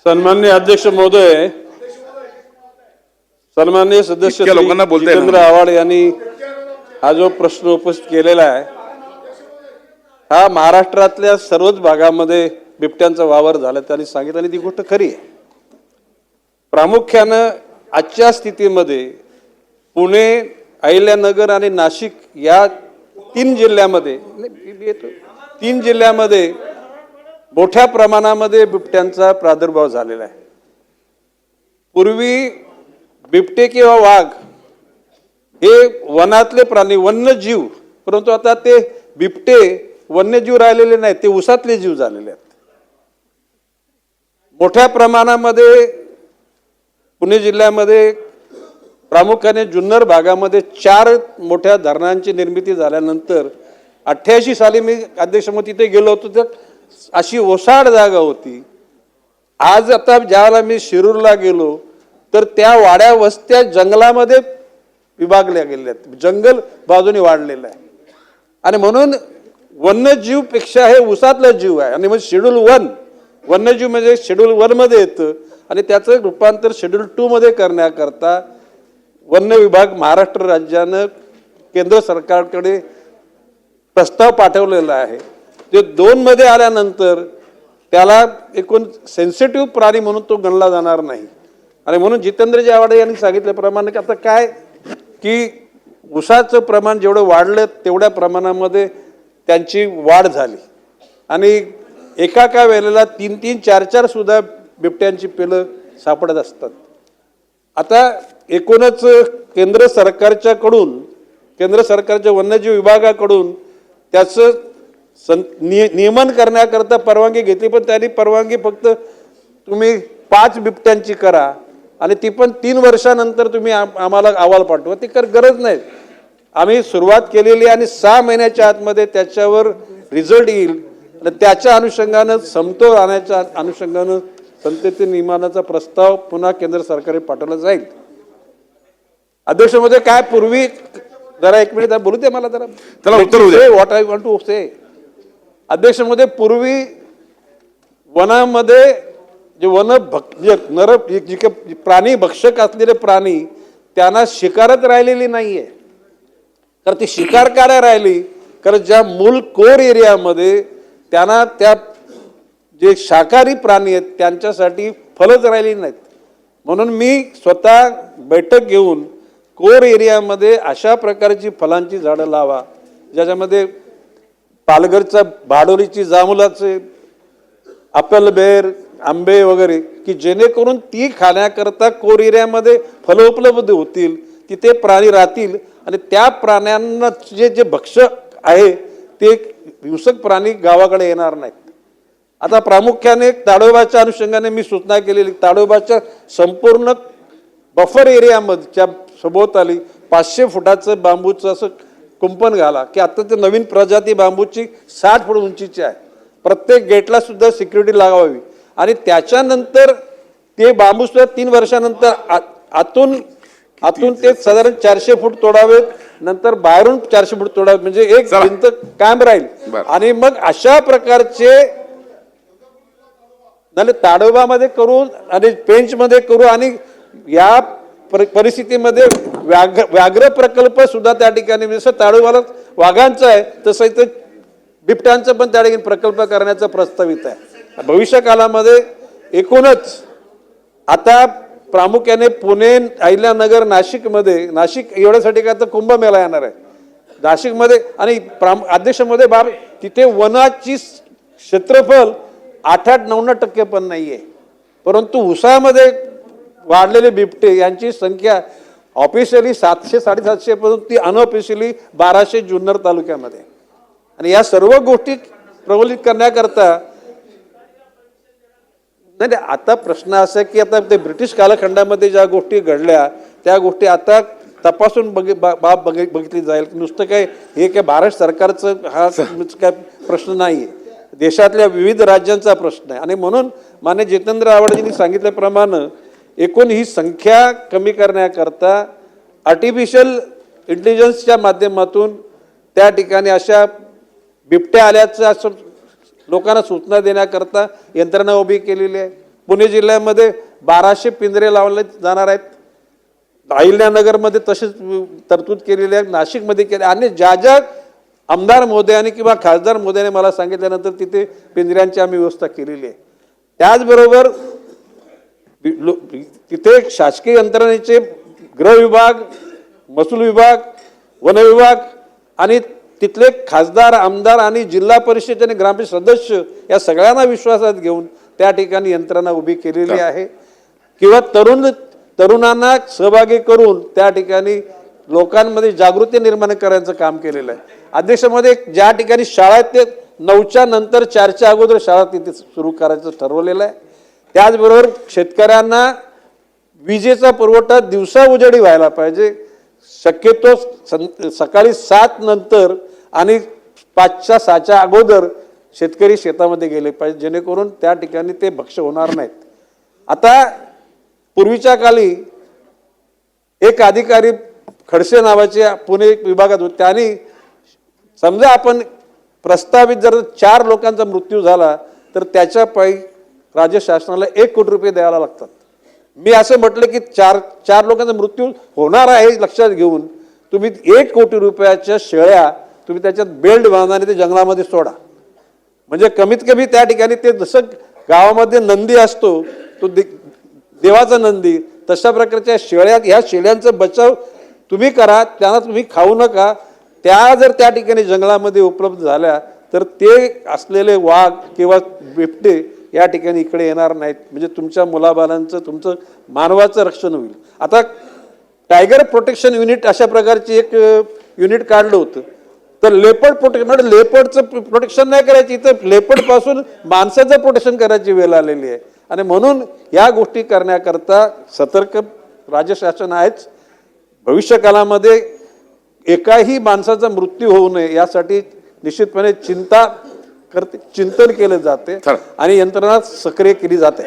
सन्माननीय अध्यक्ष महोदय, सन्माननीय सदस्य जितेंद्र आव्हाड यांनी हा जो प्रश्न उपस्थित केलेला आहे, हा महाराष्ट्रातल्या सर्वच भागामध्ये बिबट्यांचा वावर झाला त्यांनी सांगितलं आणि ती गोष्ट खरी आहे। प्रामुख्याने आजच्या स्थितीमध्ये पुणे, अहिल्यानगर आणि नाशिक या तीन जिल्ह्यामध्ये मोठ्या प्रमाणामध्ये बिबट्यांचा प्रादुर्भाव झालेला आहे। पूर्वी बिबटे किंवा वाघ हे वनातले प्राणी, वन्यजीव, परंतु आता ते बिबटे वन्यजीव राहिलेले नाहीत, ते उसातले जीव झालेले आहेत। मोठ्या प्रमाणामध्ये पुणे जिल्ह्यामध्ये प्रामुख्याने जुन्नर भागामध्ये 4 मोठ्या धरणांची निर्मिती झाल्यानंतर 88 साली मी अध्यक्ष महोदय तिथे गेलो होतो, तर अशी ओसाड जागा होती। आज आता ज्यावेळेला मी शिरूरला गेलो तर त्या वाड्या वस्त्या जंगलामध्ये विभागल्या गेल्या आहेत, जंगल बाजूने वाढलेलं आहे आणि म्हणून वन्यजीव पेक्षा हे उसातला जीव आहे आणि मग शेड्यूल 1 वन्यजीव म्हणजे शेड्यूल 1 मध्ये येतं आणि त्याचं रूपांतर शेड्यूल 2 मध्ये करण्याकरता वन विभाग महाराष्ट्र राज्यानं केंद्र सरकारकडे प्रस्ताव पाठवलेला आहे। जे 2 मध्ये आल्यानंतर त्याला एकूण सेन्सिटिव्ह प्राणी म्हणून तो गणला जाणार नाही आणि म्हणून जितेंद्रजी आव्हाड यांनी सांगितल्याप्रमाणे आता काय की ऊसाचं प्रमाण जेवढं वाढलं तेवढ्या प्रमाणामध्ये त्यांची वाढ झाली आणि एका वेळेला 3-3, 4-4 सुद्धा बिबट्यांची पिलं सापडत असतात। आता एकूणच केंद्र सरकारच्या वन्यजीव विभागाकडून त्याचं नियमन करण्याकरता परवानगी घेतली, पण त्यांनी परवानगी फक्त तुम्ही 5 बिबट्यांची करा आणि ती पण 3 वर्षानंतर तुम्ही आम्हाला अहवाल पाठवा, ती गरज नाही। आम्ही सुरुवात केलेली आणि 6 महिन्याच्या आतमध्ये त्याच्यावर रिझल्ट येईल आणि त्याच्या अनुषंगानं समतोल आणण्याच्या अनुषंगानं संतती नियमनाचा प्रस्ताव पुन्हा केंद्र सरकारने पाठवला जाईल। अध्यक्ष महोदय, काय पूर्वी जरा 1 मिनिट बोलू दे मला, जरा त्याला उत्तर दे व्हॉट आय वॉन्ट टू से। अध्यक्ष महोदय, पूर्वी वनामध्ये जे प्राणी भक्षक असलेले प्राणी त्यांना शिकारच राहिलेली नाहीये, तर ती शिकार काय राहिली, कारण ज्या मूल कोर एरियामध्ये त्यांना त्या जे शाकाहारी प्राणी आहेत त्यांच्यासाठी फलच राहिली नाहीत। म्हणून मी स्वतः बैठक घेऊन कोर एरियामध्ये अशा प्रकारची फलांची झाडं लावा, ज्याच्यामध्ये पालघरचा भाडोलीची जांभुलाचे ॲपल, बेर, आंबे वगैरे, की जेणेकरून ती खाण्याकरता कोर एरियामध्ये फलं उपलब्ध होतील, तिथे प्राणी राहतील आणि त्या प्राण्यांना जे भक्षक आहे ते हिंसक प्राणी गावाकडे येणार नाहीत। आता प्रामुख्याने ताडोबाच्या अनुषंगाने मी सूचना केलेली, ताडोबाच्या संपूर्ण बफर एरियामध्येच्या सभोवताली 500 फुटाचं बांबूचं असं कुंपण घाला, की आता ते नवीन प्रजाती बांबूची 60 फूट उंचीची आहे, प्रत्येक गेटला सुद्धा सिक्युरिटी लावावी आणि त्याच्यानंतर ते बांबू सुद्धा 3 वर्षानंतर आतून ते साधारण 400 फूट तोडावेत, नंतर बाहेरून 400 फूट तोडावेत, म्हणजे एक भिंत कायम राहील आणि मग अशा प्रकारचे ताडोबामध्ये करू आणि पेंचमध्ये करू आणि या परिस्थितीमध्ये व्याघ्र प्रकल्प सुद्धा त्या ठिकाणी, जसं ताडोबाला वाघांचा आहे तसं इथं बिबट्यांचा पण त्या ठिकाणी प्रकल्प करण्याचा प्रस्तावित आहे। भविष्य काळामध्ये एकूणच आता प्रामुख्याने पुणे, अहिल्यानगर, नाशिक एवढ्यासाठी का तर कुंभमेळा येणार आहे नाशिकमध्ये आणि अध्यक्षमध्ये तिथे वनाची क्षेत्रफळ 8-9% पण नाहीये, परंतु उसामध्ये वाढलेले बिबटे यांची संख्या ऑफिशियली 700-750 परंतु ती अनऑफिशियली 1200 जुन्नर तालुक्यामध्ये आणि या सर्व गोष्टी प्रबलित करण्याकरता नाही। आता प्रश्न असा की आता ते ब्रिटिश कालखंडामध्ये ज्या गोष्टी घडल्या त्या गोष्टी आता तपासून बघितली जाईल। नुसतं काय हे काय भारत सरकारचं हा काय प्रश्न नाहीये, देशातल्या विविध राज्यांचा प्रश्न आहे आणि म्हणून माननीय जितेंद्र आव्हाडजींनी सांगितल्याप्रमाणे एकूण ही संख्या कमी करण्याकरता आर्टिफिशियल इंटेलिजन्सच्या माध्यमातून त्या ठिकाणी अशा बिबट्या आल्याचं असं लोकांना सूचना देण्याकरता यंत्रणा उभी केलेली आहे। पुणे जिल्ह्यामध्ये 1200 पिंजरे लावले जाणार आहेत. अहिल्यानगरमध्ये तशीच तरतूद केलेली आहे, नाशिकमध्ये केली आणि ज्या ज्या आमदार महोदयाने किंवा खासदार महोदयाने मला सांगितल्यानंतर तिथे पिंजऱ्यांची आम्ही व्यवस्था केलेली आहे. त्याचबरोबर तिथे शासकीय यंत्रणेचे गृह विभाग, महसूल विभाग, वन विभाग आणि तिथले खासदार, आमदार आणि जिल्हा परिषद आणि ग्रामपंचायत सदस्य या सगळ्यांना विश्वासात घेऊन त्या ठिकाणी यंत्रणा उभी केलेली आहे किंवा तरुणांना सहभागी करून त्या ठिकाणी लोकांमध्ये जागृती निर्माण करायचं काम केलेलं आहे. अध्यक्षामध्ये ज्या ठिकाणी शाळा आहेत ते 9च्या नंतर 4च्या अगोदर शाळा तिथे सुरू करायचं ठरवलेलं आहे. त्याचबरोबर शेतकऱ्यांना विजेचा पुरवठा दिवसा उजेडी व्हायला पाहिजे, शक्यतो सकाळी 7 नंतर आणि 5च्या 6च्या अगोदर शेतकरी शेतामध्ये गेले पाहिजे, जेणेकरून त्या ठिकाणी ते भक्ष्य होणार नाहीत. आता पूर्वीच्या काळी एक अधिकारी खडसे नावाचे पुणे विभागात होते, त्यांनी समजा आपण प्रस्तावित जर 4 लोकांचा मृत्यू झाला तर त्याच्या पायी राज्य शासनाला 1 कोटी रुपये द्यायला लागतात. मी असं म्हटलं की 4 लोकांचा मृत्यू होणार आहे लक्षात घेऊन तुम्ही 1 कोटी रुपयाच्या शेळ्या तुम्ही त्याच्यात बेल्ट बांधा आणि ते जंगलामध्ये सोडा. म्हणजे कमीत कमी त्या ठिकाणी ते जसं गावामध्ये नंदी असतो तो देवाचा नंदी, तशा प्रकारच्या शेळ्या, ह्या शेळ्यांचा बचाव तुम्ही करा, त्यांना तुम्ही खाऊ नका. त्या जर त्या ठिकाणी जंगलामध्ये उपलब्ध झाल्या तर ते असलेले वाघ किंवा बिबटे या ठिकाणी इकडे येणार नाहीत. म्हणजे तुमच्या मुलाबालांचं, तुमचं मानवाचं रक्षण होईल. आता टायगर प्रोटेक्शन युनिट अशा प्रकारची एक युनिट काढलं होतं. तर लेपर्ड प्रोटेक्शन, लेपर्डचं प्रोटेक्शन नाही करायची, तर लेपर्ड पासून माणसाचं प्रोटेक्शन करायची वेळ आलेली आहे. आणि म्हणून या गोष्टी करण्याकरता सतर्क राज्य शासन आहेच. भविष्यकाळामध्ये एकाही माणसाचा मृत्यू होऊ नये यासाठी निश्चितपणे चिंतन केले जाते आणि यंत्रणा सक्रिय केली जाते.